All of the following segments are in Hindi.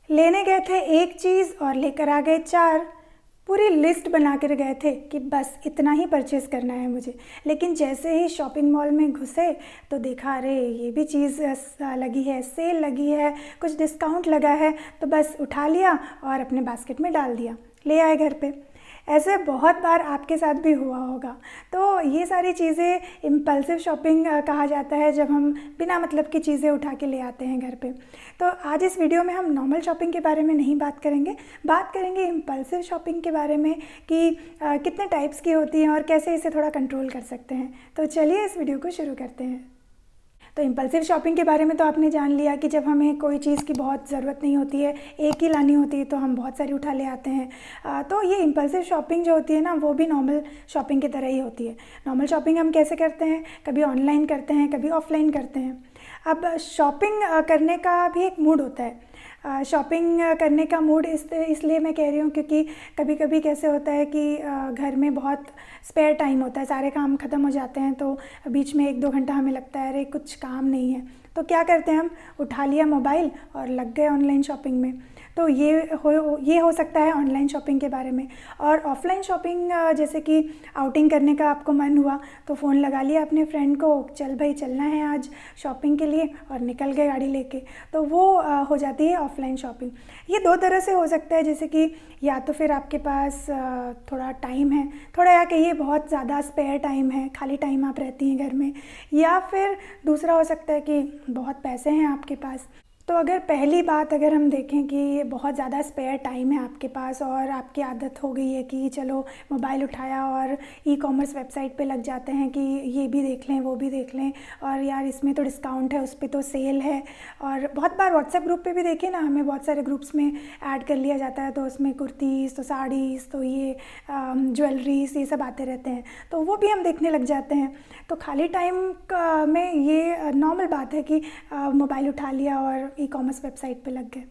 लेने गए थे एक चीज़ और लेकर आ गए चार। पूरी लिस्ट बना कर गए थे कि बस इतना ही परचेज़ करना है मुझे। लेकिन जैसे ही शॉपिंग मॉल में घुसे तो देखा, अरे ये भी चीज़ लगी है, सेल लगी है, कुछ डिस्काउंट लगा है, तो बस उठा लिया और अपने बास्केट में डाल दिया, ले आए घर पे। ऐसे बहुत बार आपके साथ भी हुआ होगा। तो ये सारी चीज़ें इम्पल्सिव शॉपिंग कहा जाता है, जब हम बिना मतलब की चीज़ें उठा के ले आते हैं घर पे। तो आज इस वीडियो में हम नॉर्मल शॉपिंग के बारे में नहीं बात करेंगे, बात करेंगे इम्पल्सिव शॉपिंग के बारे में कि कितने टाइप्स की होती हैं और कैसे इसे थोड़ा कंट्रोल कर सकते हैं। तो चलिए इस वीडियो को शुरू करते हैं। तो इम्पल्सिव शॉपिंग के बारे में तो आपने जान लिया कि जब हमें कोई चीज़ की बहुत ज़रूरत नहीं होती है, एक ही लानी होती है, तो हम बहुत सारी उठा ले आते हैं। तो ये इम्पल्सिव शॉपिंग जो होती है ना, वो भी नॉर्मल शॉपिंग की तरह ही होती है। नॉर्मल शॉपिंग हम कैसे करते हैं? कभी ऑनलाइन करते हैं, कभी ऑफलाइन करते हैं। अब शॉपिंग करने का भी एक मूड होता है। शॉपिंग करने का मूड इसलिए मैं कह रही हूँ क्योंकि कभी कभी कैसे होता है कि घर में बहुत स्पेयर टाइम होता है, सारे काम ख़त्म हो जाते हैं, तो बीच में 1-2 घंटा हमें लगता है अरे कुछ काम नहीं है, तो क्या करते हैं हम, उठा लिया मोबाइल और लग गए ऑनलाइन शॉपिंग में। तो ये हो सकता है ऑनलाइन शॉपिंग के बारे में। और ऑफ़लाइन शॉपिंग जैसे कि आउटिंग करने का आपको मन हुआ तो फ़ोन लगा लिया अपने फ्रेंड को, चल भाई चलना है आज शॉपिंग के लिए, और निकल गए गाड़ी लेके। तो वो हो जाती है ऑफ़लाइन शॉपिंग। ये दो तरह से हो सकता है, जैसे कि या तो फिर आपके पास थोड़ा टाइम है, थोड़ा या कहिए बहुत ज़्यादा स्पेयर टाइम है, खाली टाइम आप रहती हैं घर में, या फिर दूसरा हो सकता है कि बहुत पैसे हैं आपके पास। तो अगर पहली बात अगर हम देखें कि बहुत ज़्यादा स्पेयर टाइम है आपके पास और आपकी आदत हो गई है कि चलो मोबाइल उठाया और ई-कॉमर्स वेबसाइट पे लग जाते हैं कि ये भी देख लें, वो भी देख लें, और यार इसमें तो डिस्काउंट है, उस पे तो सेल है। और बहुत बार व्हाट्सएप ग्रुप पे भी देखिए ना, हमें बहुत सारे ग्रुप्स में ऐड कर लिया जाता है, तो उसमें कुर्तीज़, तो साड़ीज़, तो ये ज्वेलरीज, ये सब आते रहते हैं, तो वो भी हम देखने लग जाते हैं। तो खाली टाइम में ये नॉर्मल बात है कि मोबाइल उठा लिया और ई-कॉमर्स वेबसाइट पे लग गए।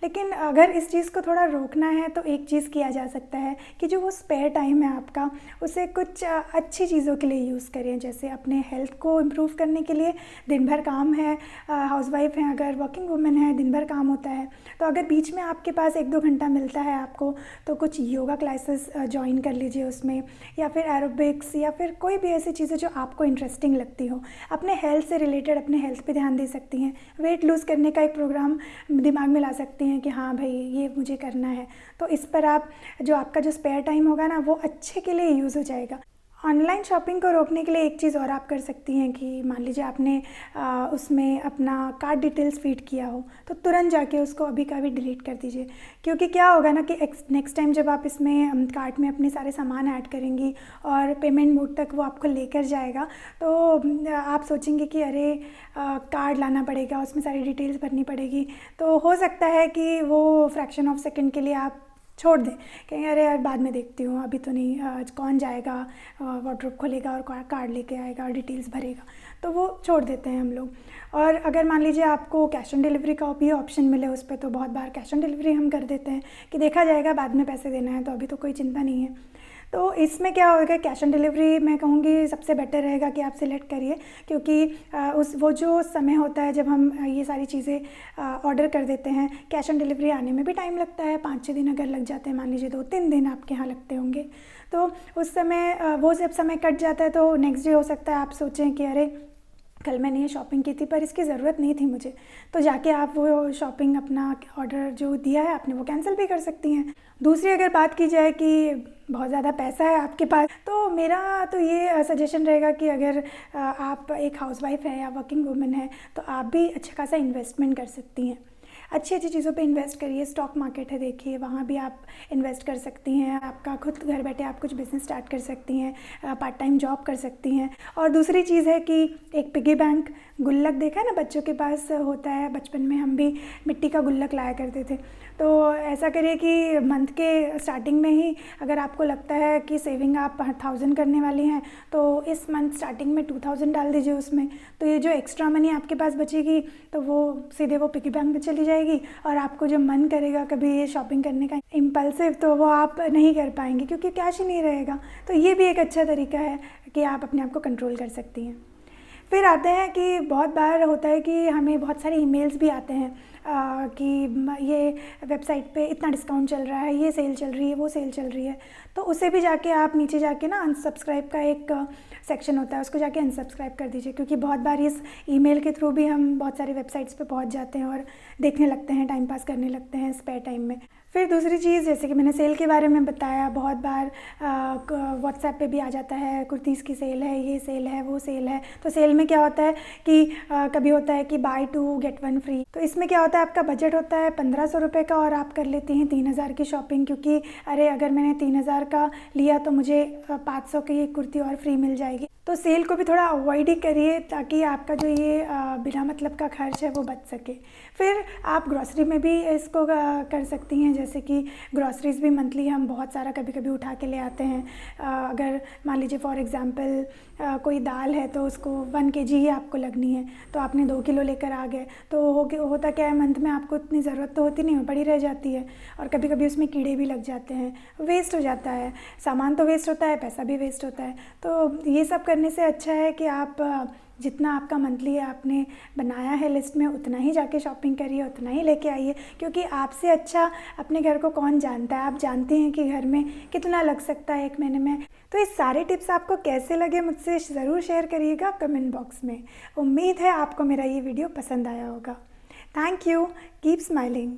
लेकिन अगर इस चीज़ को थोड़ा रोकना है तो एक चीज़ किया जा सकता है कि जो वो स्पेयर टाइम है आपका, उसे कुछ अच्छी चीज़ों के लिए यूज़ करें। जैसे अपने हेल्थ को इम्प्रूव करने के लिए, दिन भर काम है, हाउसवाइफ हैं अगर, वर्किंग वुमेन है, दिन भर काम होता है, तो अगर बीच में आपके पास 1-2 घंटा मिलता है आपको, तो कुछ योगा क्लासेस ज्वाइन कर लीजिए उसमें, या फिर एरोबिक्स, या फिर कोई भी ऐसी चीज़ें जो आपको इंटरेस्टिंग लगती हो। अपने हेल्थ से रिलेटेड अपने हेल्थ पे ध्यान दे सकती हैं। वेट लूज़ करने का एक प्रोग्राम दिमाग में ला सकती हैं कि हाँ भाई ये मुझे करना है। तो इस पर आप जो आपका जो स्पेयर टाइम होगा ना, वो अच्छे के लिए यूज़ हो जाएगा। ऑनलाइन शॉपिंग को रोकने के लिए एक चीज़ और आप कर सकती हैं कि मान लीजिए आपने उसमें अपना कार्ड डिटेल्स फीड किया हो, तो तुरंत जाके उसको अभी का भी डिलीट कर दीजिए। क्योंकि क्या होगा ना कि नेक्स्ट टाइम जब आप इसमें कार्ट में अपने सारे सामान ऐड करेंगी और पेमेंट मोड तक वो आपको लेकर जाएगा, तो आप सोचेंगे कि अरे कार्ड लाना पड़ेगा, उसमें सारी डिटेल्स भरनी पड़ेगी। तो हो सकता है कि वो फ्रैक्शन ऑफ सेकेंड के लिए आप छोड़ दें, कहें अरे यार बाद में देखती हूँ, अभी तो नहीं, कौन जाएगा, वार्डरोब खोलेगा और कार्ड लेके आएगा और डिटेल्स भरेगा, तो वो छोड़ देते हैं हम लोग। और अगर मान लीजिए आपको कैश ऑन डिलीवरी का भी ऑप्शन मिले उस पर, तो बहुत बार कैश ऑन डिलीवरी हम कर देते हैं कि देखा जाएगा, बाद में पैसे देना है, तो अभी तो कोई चिंता नहीं है। तो इसमें क्या होगा, कैश ऑन डिलीवरी मैं कहूँगी सबसे बेटर रहेगा कि आप सिलेक्ट करिए, क्योंकि वो जो समय होता है जब हम ये सारी चीज़ें ऑर्डर कर देते हैं, कैश ऑन डिलीवरी आने में भी टाइम लगता है, 5-6 दिन अगर लग जाते हैं, मान लीजिए 2-3 दिन आपके यहाँ लगते होंगे, तो उस समय वो जब समय कट जाता है तो नेक्स्ट डे हो सकता है आप सोचें कि अरे कल मैंने ये शॉपिंग की थी पर इसकी ज़रूरत नहीं थी मुझे, तो जाके आप वो शॉपिंग, अपना ऑर्डर जो दिया है आपने, वो कैंसिल भी कर सकती हैं। दूसरी अगर बात की जाए कि बहुत ज़्यादा पैसा है आपके पास, तो मेरा तो ये सजेशन रहेगा कि अगर आप एक हाउसवाइफ है या वर्किंग वुमेन है, तो आप भी अच्छा खासा इन्वेस्टमेंट कर सकती हैं। अच्छी अच्छी चीज़ों पे इन्वेस्ट करिए। स्टॉक मार्केट है, देखिए वहाँ भी आप इन्वेस्ट कर सकती हैं। आपका खुद घर बैठे आप कुछ बिज़नेस स्टार्ट कर सकती हैं, पार्ट टाइम जॉब कर सकती हैं। और दूसरी चीज़ है कि एक पिगी बैंक, गुल्लक देखा है ना बच्चों के पास होता है, बचपन में हम भी मिट्टी का गुल्लक लाया करते थे। तो ऐसा करिए कि मंथ के स्टार्टिंग में ही अगर आपको लगता है कि सेविंग आप 1000 करने वाली हैं, तो इस मंथ स्टार्टिंग में 2000 डाल दीजिए उसमें। तो ये जो एक्स्ट्रा मनी आपके पास बचेगी, तो वो सीधे वो पिगी बैंक में चली जाएगी, और आपको जब मन करेगा कभी ये शॉपिंग करने का इम्पल्सिव, तो वो आप नहीं कर पाएंगे क्योंकि कैश ही नहीं रहेगा। तो ये भी एक अच्छा तरीका है कि आप अपने आप को कंट्रोल कर सकती हैं। फिर आते हैं कि बहुत बार होता है कि हमें बहुत सारे ईमेल्स भी आते हैं कि ये वेबसाइट पे इतना डिस्काउंट चल रहा है, ये सेल चल रही है, वो सेल चल रही है। तो उसे भी जाके आप नीचे जाके ना अनसब्सक्राइब का एक सेक्शन होता है, उसको जाके अनसब्सक्राइब कर दीजिए, क्योंकि बहुत बार इस ईमेल के थ्रू भी हम बहुत सारी वेबसाइट्स पे पहुंच जाते हैं और देखने लगते हैं, टाइम पास करने लगते हैं स्पेयर टाइम में। फिर दूसरी चीज़, जैसे कि मैंने सेल के बारे में बताया, बहुत बार व्हाट्सएप पे भी आ जाता है कुर्तीज़ की सेल है, ये सेल है, वो सेल है। तो सेल में क्या होता है कि कभी होता है कि बाय 2 गेट 1 फ्री। तो इसमें क्या होता है, आपका बजट होता है 1500 रुपये का और आप कर लेती हैं 3000 की शॉपिंग, क्योंकि अरे अगर मैंने 3000 का लिया तो मुझे 500 की एक कुर्ती और फ्री मिल जाएगी। तो सेल को भी थोड़ा अवॉइड ही करिए, ताकि आपका जो ये बिना मतलब का खर्च है वो बच सके। फिर आप ग्रॉसरी में भी इसको कर सकती हैं, जैसे कि ग्रॉसरीज़ भी मंथली हम बहुत सारा कभी कभी उठा के ले आते हैं। अगर मान लीजिए फॉर एग्ज़ाम्पल कोई दाल है तो उसको 1 kg ही आपको लगनी है, तो आपने 2 किलो लेकर आ गए, तो होता क्या है, मंथ में आपको इतनी ज़रूरत तो होती नहीं है, पड़ी रह जाती है और कभी कभी उसमें कीड़े भी लग जाते हैं, वेस्ट हो जाता है, सामान तो वेस्ट होता है, पैसा भी वेस्ट होता है। तो ये सब करने से अच्छा है कि आप जितना आपका मंथली आपने बनाया है लिस्ट में, उतना ही जाके शॉपिंग करिए, उतना ही लेके आइए, क्योंकि आपसे अच्छा अपने घर को कौन जानता है। आप जानते हैं कि घर में कितना लग सकता है एक महीने में। तो ये सारे टिप्स आपको कैसे लगे मुझसे ज़रूर शेयर करिएगा कमेंट बॉक्स में। उम्मीद है आपको मेरा ये वीडियो पसंद आया होगा। Thank you, keep smiling.